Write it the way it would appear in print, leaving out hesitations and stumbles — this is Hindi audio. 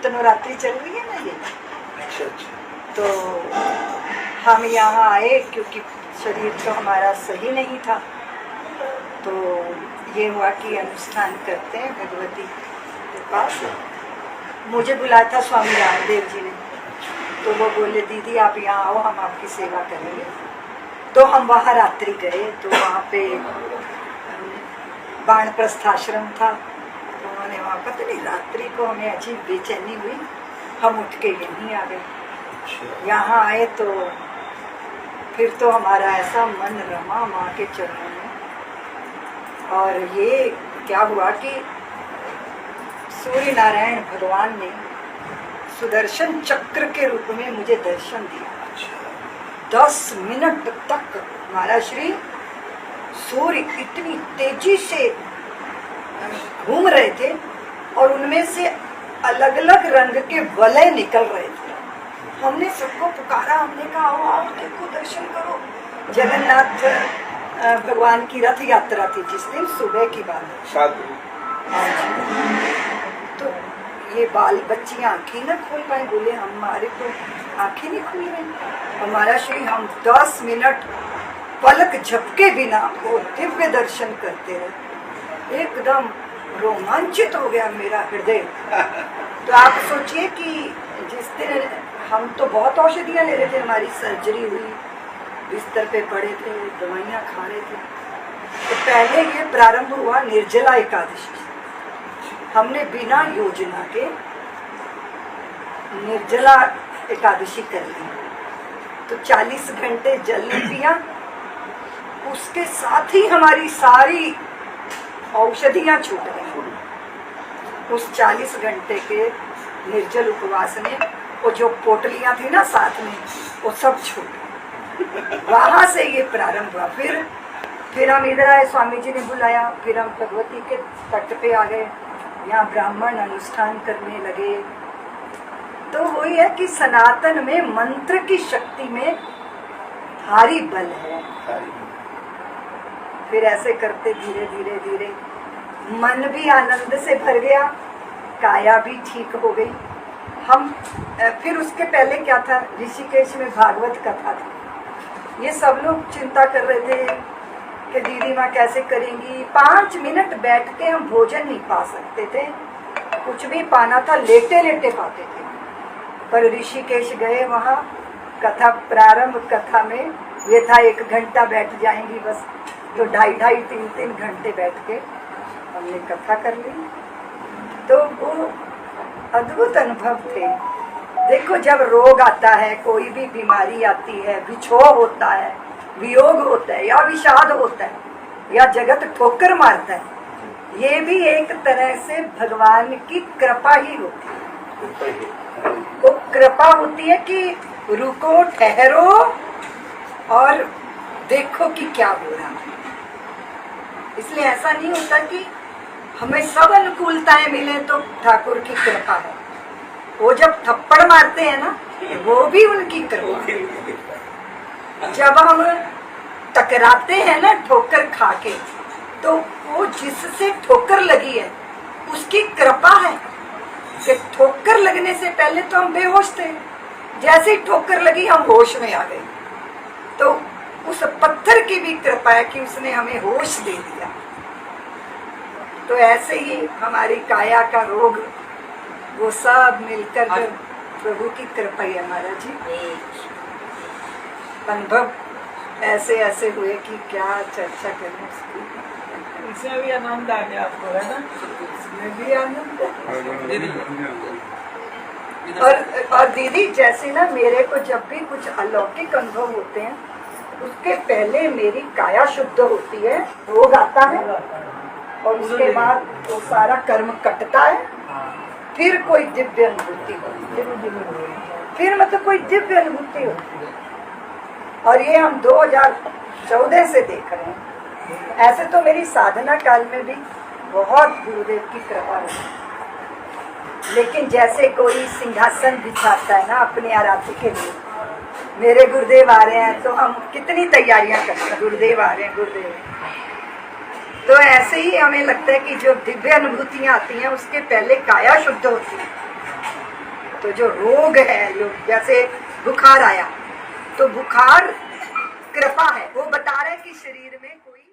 नवरात्रि चल रही है ना ये। अच्छा अच्छा। तो हम यहाँ आए क्योंकि शरीर तो हमारा सही नहीं था, तो ये हुआ कि अनुष्ठान करते हैं भगवती के पास। मुझे बुलाया था स्वामी रामदेव जी ने, तो वो बोले दीदी आप यहाँ आओ, हम आपकी सेवा करेंगे। तो हम वहाँ रात्रि गए, तो वहाँ पे बाणप्रस्थाश्रम था, तो उन्होंने वहाँ पता नहीं रात्रि को हमें अजीब बेचैनी हुई, हम उठ के यहीं आ गए। यहाँ आए तो फिर तो हमारा ऐसा मन रमा माँ के चरणों में। और ये क्या हुआ कि सूर्य नारायण भगवान ने सुदर्शन चक्र के रूप में मुझे दर्शन दिया। 10 मिनट तक हमारा श्री सूर्य इतनी तेजी से घूम रहे थे और उनमें से अलग अलग रंग के वलय निकल रहे थे। हमने सबको पुकारा, हमने कहा आओ आओ देखो दर्शन करो। जगन्नाथ भगवान की रथ यात्रा थी जिस दिन, सुबह की बात है। तो ये बाल बच्ची आंखें न खोल पाए, बोले हमारे तो आंखें नहीं खुल रही। हमारा श्री हम 10 मिनट पलक झपके बिना वो दिव्य दर्शन करते रहे। एकदम रोमांचित हो गया मेरा हृदय। तो आप सोचिए कि जिस दिन हम तो बहुत औषधियाँ ले रहे थे, हमारी सर्जरी हुई, बिस्तर पे पड़े थे, दवाइयाँ खा रहे थे। तो पहले ये प्रारंभ हुआ निर्जला एकादशी से। हमने बिना योजना के निर्जला एकादशी कर ली, तो 40 घंटे जल नहीं पिया। उसके साथ ही हमारी सारी औषधियाँ छूट गई। उस 40 घंटे के निर्जल उपवास में वो जो पोटलियाँ थी ना साथ में, वो सब छूट गई। वहाँ से ये प्रारंभ हुआ। फिर हम इधर आए, स्वामी जी ने बुलाया, फिर हम भगवती के तट पे आ गए, यहाँ ब्राह्मण अनुष्ठान करने लगे। तो वही है कि सनातन में मंत्र की शक्ति में भारी बल है। फिर ऐसे करते धीरे धीरे धीरे मन भी आनंद से भर गया, काया भी ठीक हो गई। हम फिर उसके पहले क्या था, ऋषिकेश में भागवत कथा थी। ये सब लोग चिंता कर रहे थे कि दीदी माँ कैसे करेंगी। 5 मिनट बैठ के हम भोजन नहीं पा सकते थे, कुछ भी पाना था लेटे लेटे पाते थे। पर ऋषिकेश गए, वहाँ कथा प्रारंभ कथा में ये था 1 घंटा बैठ जाएंगी बस, तो 2.5 3 घंटे बैठ के हमने कथा कर ली। तो वो अद्भुत अनुभव थे। देखो जब रोग आता है, कोई भी बीमारी आती है, विछोह होता है, वियोग होता है, या विषाद होता है, या जगत ठोकर मारता है, ये भी एक तरह से भगवान की कृपा ही होती है। वो कृपा होती है कि रुको, ठहरो और देखो कि क्या हो रहा है। इसलिए ऐसा नहीं होता कि हमें सब अनुकूलताएं मिले तो ठाकुर की कृपा है। वो जब थप्पड़ मारते हैं ना, वो भी उनकी कृपा। जब हम टकराते हैं ना ठोकर खा के, तो वो जिससे ठोकर लगी है उसकी कृपा है कि ठोकर लगने से पहले तो हम बेहोश थे, जैसे ही ठोकर लगी हम होश में आ गए। तो उस पत्थर की भी कृपा है कि उसने हमें होश दे दिया। तो ऐसे ही हमारी काया का रोग, वो सब मिलकर प्रभु की कृपा है महाराज जी। अनुभव ऐसे ऐसे हुए कि क्या चर्चा करें उसकी। इसमें भी आनंद आ गया आपको, है ना? इसमें भी आनंद। और दीदी जैसे ना मेरे को जब भी कुछ अलौकिक अनुभव होते हैं, उसके पहले मेरी काया शुद्ध होती है, रोग आता है, और उसके बाद वो सारा कर्म कटता है, फिर कोई दिव्य अनुभूति होती है। फिर मतलब कोई दिव्य अनुभूति होती है। और ये हम 2014 से देख रहे हैं। ऐसे तो मेरी साधना काल में भी बहुत गुरुदेव की कृपा है, लेकिन जैसे कोई सिंहासन बिछाता है ना अपने आराध्य के लिए, मेरे गुरुदेव आ रहे हैं तो हम कितनी तैयारियां करते हैं, गुरुदेव आ रहे हैं, गुरुदेव। तो ऐसे ही हमें लगता है कि जो दिव्य अनुभूतियां आती हैं उसके पहले काया शुद्ध होती है, तो जो रोग है, जो जैसे बुखार आया, तो बुखार कृपा है, वो बता रहे कि शरीर में कोई